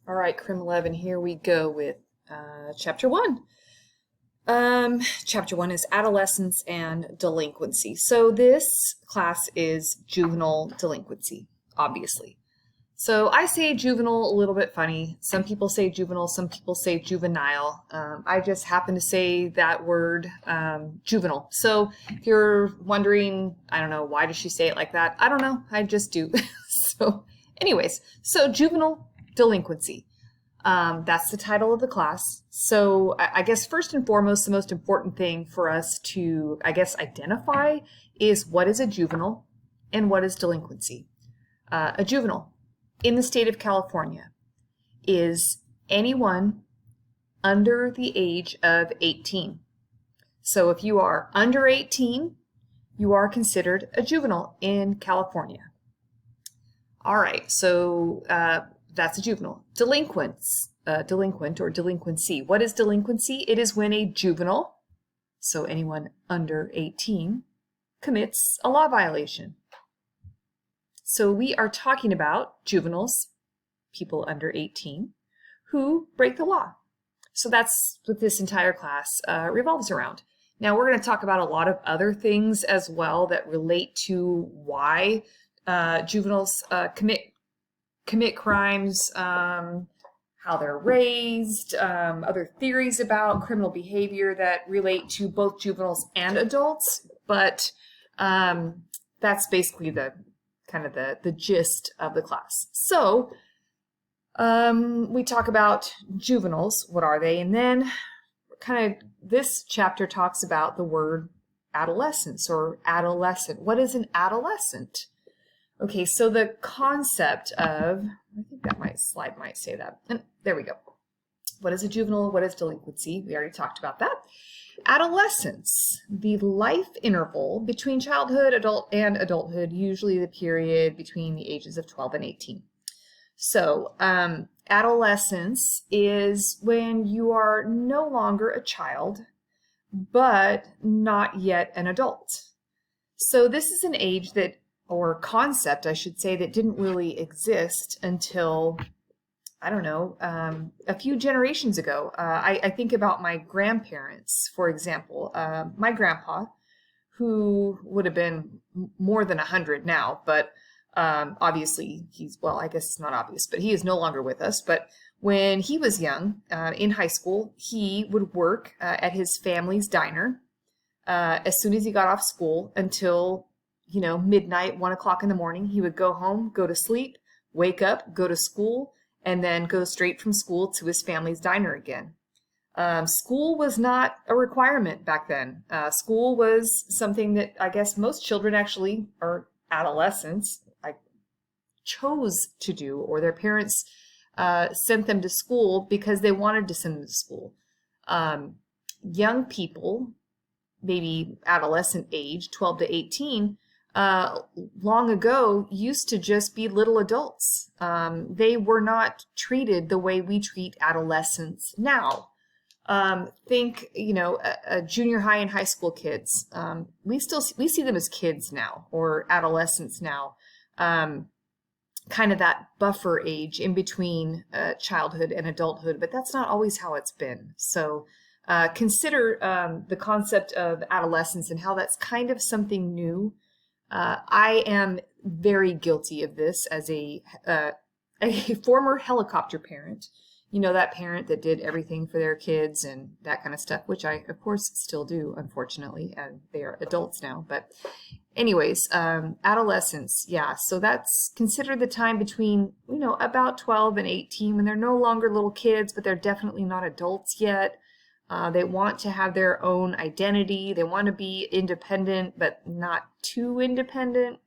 All right, Crim 11, here we go with Chapter 1. Chapter 1 is Adolescence and Delinquency. So this class is juvenile delinquency, obviously. So I say juvenile a little bit funny. Some people say juvenile, some people say juvenile. I just happen to say that word juvenile. So if you're wondering, I don't know, why does she say it like that? I don't know. I just do. So anyways, so juvenile delinquency. That's the title of the class. So I guess first and foremost, the most important thing for us to, identify is what is a juvenile and what is delinquency. A juvenile in the state of California is anyone under the age of 18. So if you are under 18, you are considered a juvenile in California. All right, so that's a juvenile. Delinquent or delinquency. What is delinquency? It is when a juvenile, so anyone under 18, commits a law violation. So we are talking about juveniles, people under 18, who break the law. So that's what this entire class revolves around. Now we're going to talk about a lot of other things as well that relate to why juveniles commit crimes, how they're raised, other theories about criminal behavior that relate to both juveniles and adults. But that's basically the gist of the class. So we talk about juveniles. What are they? And then this chapter talks about the word adolescence or adolescent. What is an adolescent? Okay, so the concept of, I think that slide might say that. And there we go. What is a juvenile? What is delinquency? We already talked about that. Adolescence, the life interval between childhood, and adulthood, usually the period between the ages of 12 and 18. So adolescence is when you are no longer a child, but not yet an adult. So this is an age that, or concept, I should say, that didn't really exist until, I don't know, a few generations ago. I think about my grandparents, for example. My grandpa, who would have been more than 100 now, but obviously I guess it's not obvious, but he is no longer with us. But when he was young, in high school, he would work at his family's diner as soon as he got off school until midnight, 1 o'clock in the morning. He would go home, go to sleep, wake up, go to school, and then go straight from school to his family's diner again. School was not a requirement back then. School was something that I guess most children actually, or adolescents, chose to do, or their parents sent them to school because they wanted to send them to school. Young people, maybe adolescent age, 12 to 18, long ago used to just be little adults. They were not treated the way we treat adolescents now. Think, junior high and high school kids. We see them as kids now, or adolescents now. Kind of that buffer age in between childhood and adulthood, but that's not always how it's been. So consider the concept of adolescence and how that's kind of something new. I am very guilty of this as a former helicopter parent. That parent that did everything for their kids and that kind of stuff, which I, of course, still do, unfortunately, and they are adults now. But anyways, adolescence, yeah. So that's considered the time between, about 12 and 18 when they're no longer little kids, but they're definitely not adults yet. They want to have their own identity. They want to be independent, but not too independent.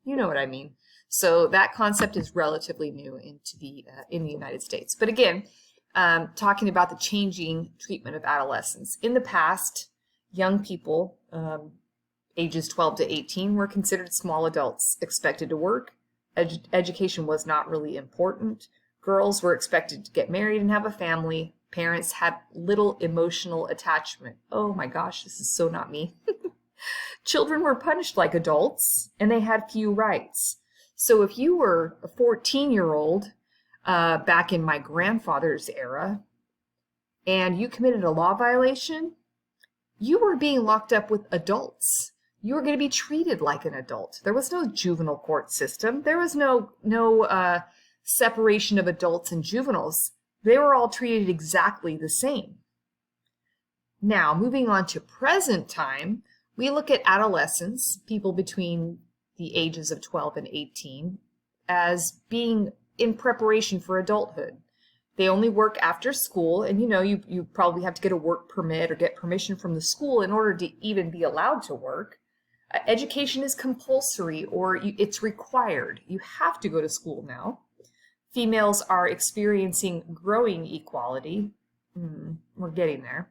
You know what I mean. So that concept is relatively new in the United States. But again, talking about the changing treatment of adolescents. In the past, young people, ages 12 to 18, were considered small adults, expected to work. Education was not really important. Girls were expected to get married and have a family. Parents had little emotional attachment. Oh my gosh, this is so not me. Children were punished like adults, and they had few rights. So if you were a 14-year-old back in my grandfather's era, and you committed a law violation, you were being locked up with adults. You were going to be treated like an adult. There was no juvenile court system. There was no separation of adults and juveniles. They were all treated exactly the same. Now, moving on to present time, we look at adolescents, people between the ages of 12 and 18, as being in preparation for adulthood. They only work after school, and you probably have to get a work permit or get permission from the school in order to even be allowed to work. Education is compulsory, or it's required. You have to go to school now. Females are experiencing growing equality. We're getting there.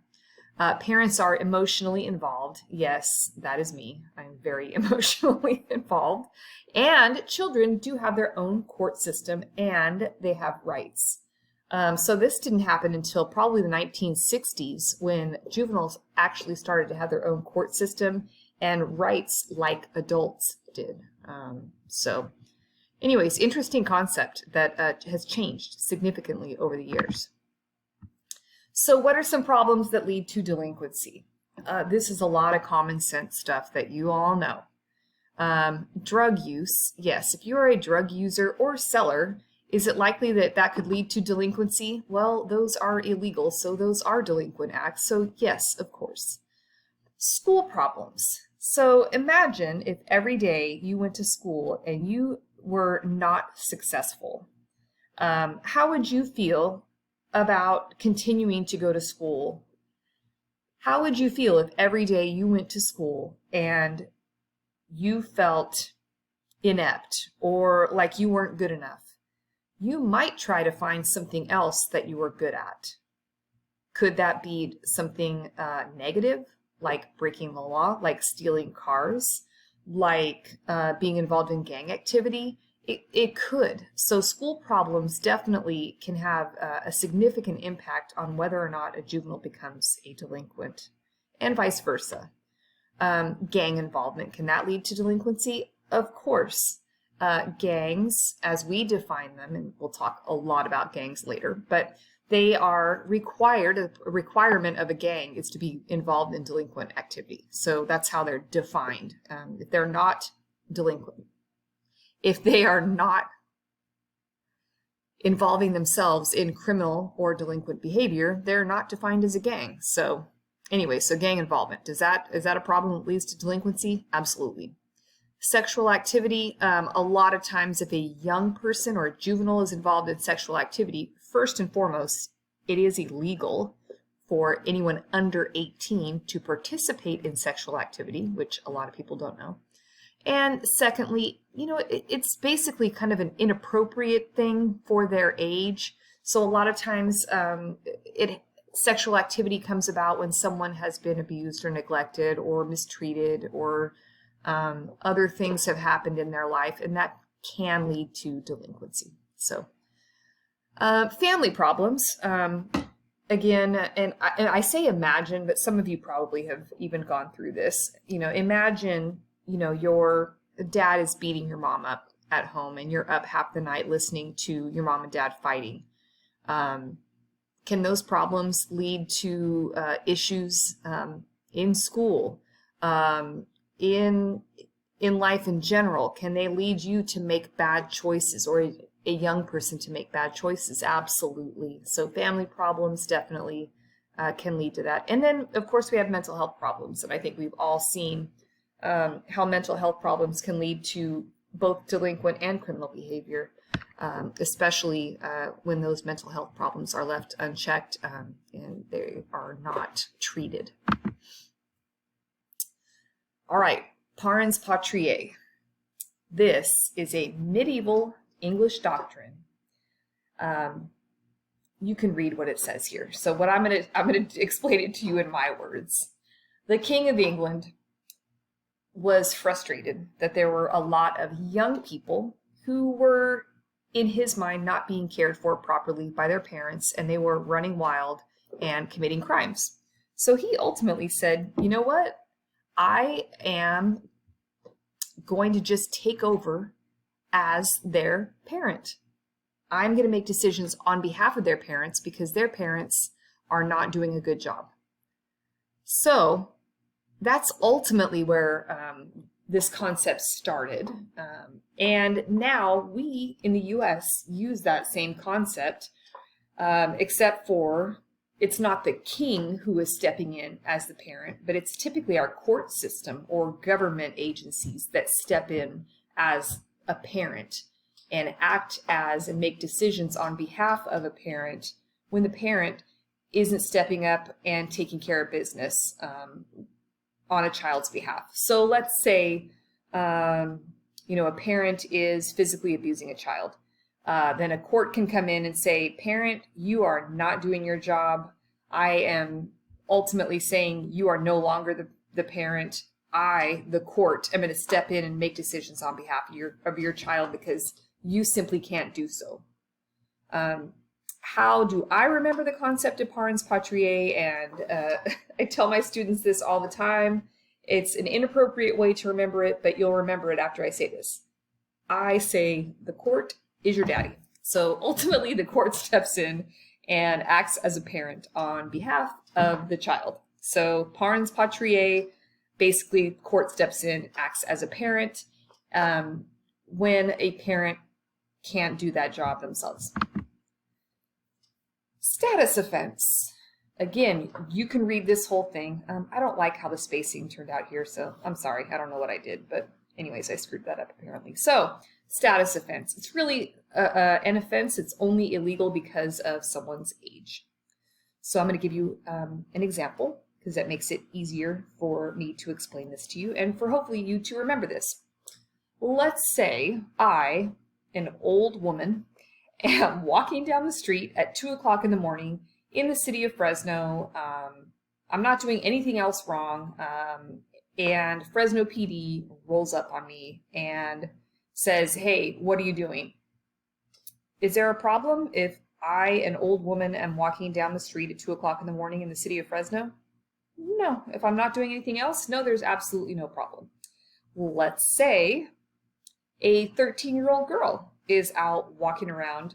Parents are emotionally involved. Yes, that is me. I'm very emotionally involved. And children do have their own court system, and they have rights. So this didn't happen until probably the 1960s, when juveniles actually started to have their own court system and rights like adults did. So anyways, interesting concept that has changed significantly over the years. So what are some problems that lead to delinquency? This is a lot of common sense stuff that you all know. Drug use. Yes, if you are a drug user or seller, is it likely that that could lead to delinquency? Well, those are illegal, so those are delinquent acts. So yes, of course. School problems. So imagine if every day you went to school and you were not successful. How would you feel about continuing to go to school? How would you feel if every day you went to school and you felt inept or like you weren't good enough? You might try to find something else that you were good at. Could that be something negative, like breaking the law, like stealing cars, like being involved in gang activity? It could. So school problems definitely can have a significant impact on whether or not a juvenile becomes a delinquent, and vice versa. Gang involvement, can that lead to delinquency? Of course. Gangs, as we define them, and we'll talk a lot about gangs later, but they are required, a requirement of a gang is to be involved in delinquent activity. So that's how they're defined. If they're not delinquent, if they are not involving themselves in criminal or delinquent behavior, they're not defined as a gang. So anyway, so gang involvement, is that a problem that leads to delinquency? Absolutely. Sexual activity, a lot of times if a young person or a juvenile is involved in sexual activity, first and foremost, it is illegal for anyone under 18 to participate in sexual activity, which a lot of people don't know. And secondly, it's basically kind of an inappropriate thing for their age. So a lot of times sexual activity comes about when someone has been abused or neglected or mistreated, or other things have happened in their life, and that can lead to delinquency. So family problems, again, and I say imagine, but some of you probably have even gone through this. Imagine your dad is beating your mom up at home, and you're up half the night listening to your mom and dad fighting. Can those problems lead to issues in school, in life in general? Can they lead you to make bad choices, or a young person to make bad choices? Absolutely. So family problems definitely can lead to that. And then, of course, we have mental health problems, and I think we've all seen how mental health problems can lead to both delinquent and criminal behavior, especially when those mental health problems are left unchecked and they are not treated. All right, parens patriae. This is a medieval English doctrine. You can read what it says here. So what I'm gonna explain it to you in my words. The King of England was frustrated that there were a lot of young people who were, in his mind, not being cared for properly by their parents, and they were running wild and committing crimes. So he ultimately said, you know what? I am going to just take over as their parent. I'm going to make decisions on behalf of their parents because their parents are not doing a good job. So that's ultimately where this concept started. And now we in the US use that same concept, except for it's not the king who is stepping in as the parent, but it's typically our court system or government agencies that step in as a parent and act as and make decisions on behalf of a parent when the parent isn't stepping up and taking care of business on a child's behalf. So let's say, a parent is physically abusing a child. Then a court can come in and say, parent, you are not doing your job. I am ultimately saying you are no longer the parent. I, the court, am going to step in and make decisions on behalf of your child because you simply can't do so. How do I remember the concept of parens patriae? And I tell my students this all the time. It's an inappropriate way to remember it, but you'll remember it after I say this. I say the court is your daddy. So ultimately the court steps in and acts as a parent on behalf of the child. So parens patriae, basically court steps in, acts as a parent when a parent can't do that job themselves. Status offense. Again, you can read this whole thing. I don't like how the spacing turned out here, so I'm sorry. I don't know what I did, but anyways, I screwed that up apparently. So, status offense. It's really an offense. It's only illegal because of someone's age. So I'm going to give you an example because that makes it easier for me to explain this to you and for hopefully you to remember this. Let's say I, an old woman, am walking down the street at 2 o'clock in the morning in the city of Fresno. I'm not doing anything else wrong. And Fresno PD rolls up on me and says, hey, what are you doing? Is there a problem if I, an old woman, am walking down the street at 2 o'clock in the morning in the city of Fresno? No. If I'm not doing anything else, no, there's absolutely no problem. Let's say a 13-year-old girl is out walking around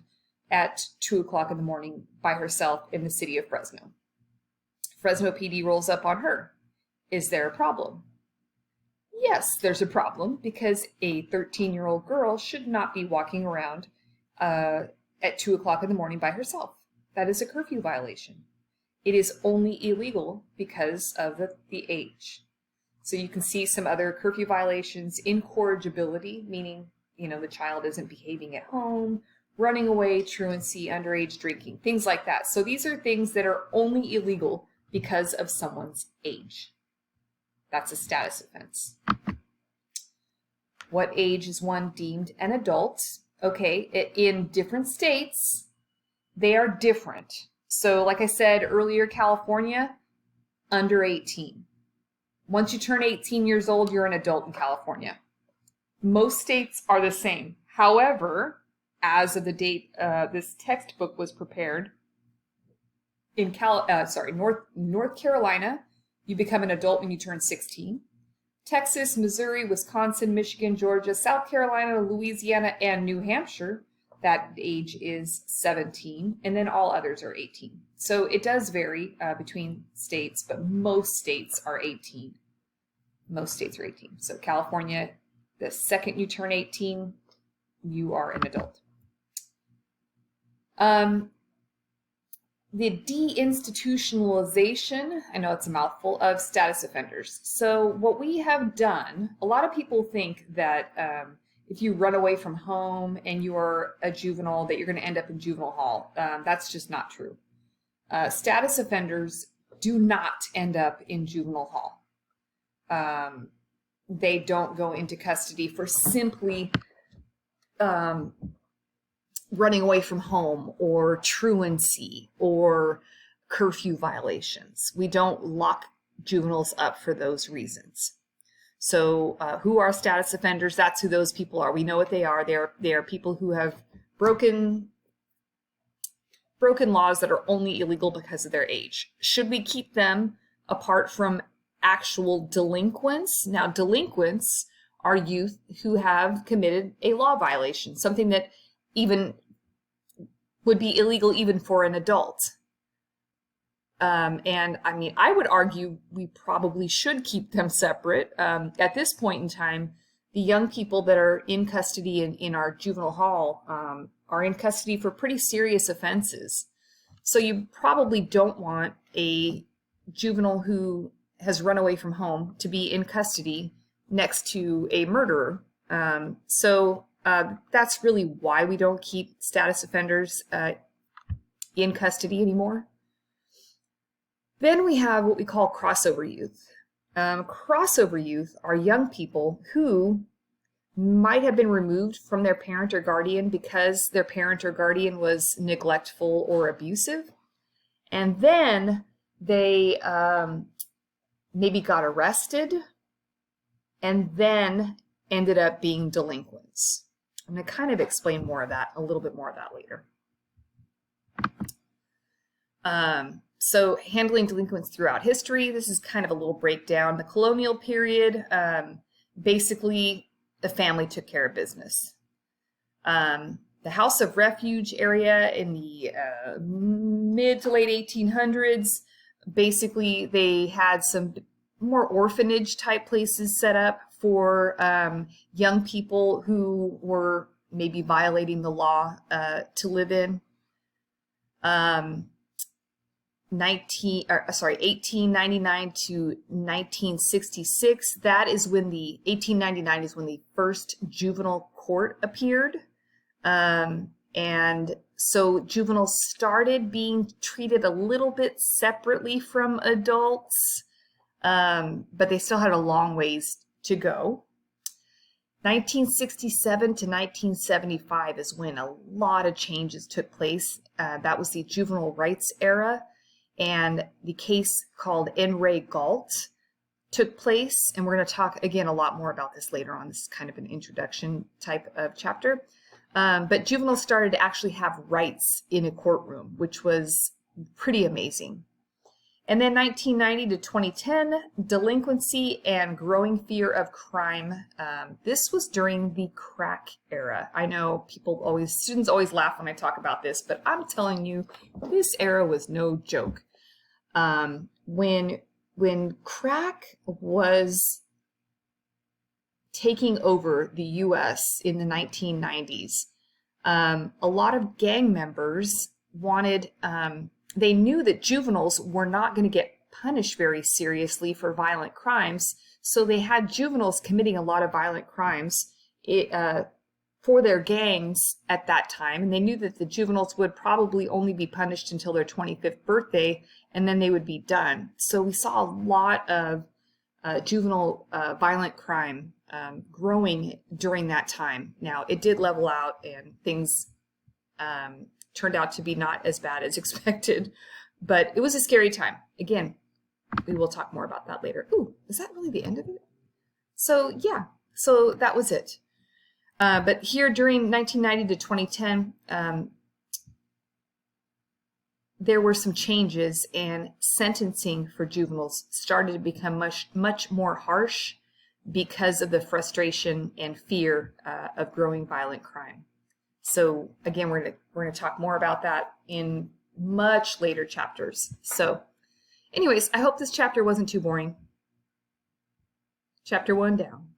at 2 o'clock in the morning by herself in the city of Fresno. Fresno PD rolls up on her. Is there a problem? Yes, there's a problem because a 13-year-old girl should not be walking around at 2 o'clock in the morning by herself. That is a curfew violation. It is only illegal because of the age. So you can see some other curfew violations: incorrigibility, meaning the child isn't behaving at home, running away, truancy, underage drinking, things like that. So these are things that are only illegal because of someone's age. That's a status offense. What age is one deemed an adult? Okay, in different states, they are different. So like I said earlier, California, under 18. Once you turn 18 years old, you're an adult in California. Most states are the same. However, as of the date this textbook was prepared, in North Carolina, you become an adult when you turn 16. Texas, Missouri, Wisconsin, Michigan, Georgia, South Carolina, Louisiana, and New Hampshire, that age is 17, and then all others are 18. So it does vary between states, but most states are 18. Most states are 18. So California, the second you turn 18, you are an adult. The deinstitutionalization, I know it's a mouthful, of status offenders. So what we have done, a lot of people think that if you run away from home and you are a juvenile, that you're going to end up in juvenile hall. That's just not true. Status offenders do not end up in juvenile hall. They don't go into custody for simply running away from home or truancy or curfew violations. We don't lock juveniles up for those reasons. So who are status offenders? That's who those people are. We know what they are. They are people who have broken laws that are only illegal because of their age. Should we keep them apart from actual delinquents? Now, delinquents are youth who have committed a law violation, something that even would be illegal even for an adult. And I mean, I would argue we probably should keep them separate. At this point in time, the young people that are in custody in our juvenile hall are in custody for pretty serious offenses. So you probably don't want a juvenile who has run away from home to be in custody next to a murderer. So that's really why we don't keep status offenders in custody anymore. Then we have what we call crossover youth. Crossover youth are young people who might have been removed from their parent or guardian because their parent or guardian was neglectful or abusive. And then they maybe got arrested and then ended up being delinquents. I'm going to kind of explain more of that, a little bit more of that later. So handling delinquents throughout history, this is kind of a little breakdown. The colonial period, basically the family took care of business. The House of Refuge area in the mid to late 1800s, basically they had some more orphanage type places set up for young people who were maybe violating the law to live in. 1899 to 1966, that is when 1899 is when the first juvenile court appeared. And so juveniles started being treated a little bit separately from adults, but they still had a long ways to go. 1967 to 1975 is when a lot of changes took place. That was the juvenile rights era. And the case called N. Ray Galt took place. And we're going to talk again a lot more about this later on. This is kind of an introduction type of chapter. But juveniles started to actually have rights in a courtroom, which was pretty amazing. And then 1990 to 2010, delinquency and growing fear of crime. This was during the crack era. I know students always laugh when I talk about this, but I'm telling you, this era was no joke. When crack was taking over the U.S. in the 1990s, a lot of gang members wanted, they knew that juveniles were not going to get punished very seriously for violent crimes, so they had juveniles committing a lot of violent crimes for their gangs at that time, and they knew that the juveniles would probably only be punished until their 25th birthday, and then they would be done. So we saw a lot of juvenile violent crime growing during that time. Now, it did level out, and things turned out to be not as bad as expected, but it was a scary time. Again, we will talk more about that later. Ooh, is that really the end of it? So yeah, so that was it. But here during 1990 to 2010, there were some changes, and sentencing for juveniles started to become much more harsh because of the frustration and fear of growing violent crime. So again, we're going to talk more about that in much later chapters. So anyways, I hope this chapter wasn't too boring. Chapter 1 down.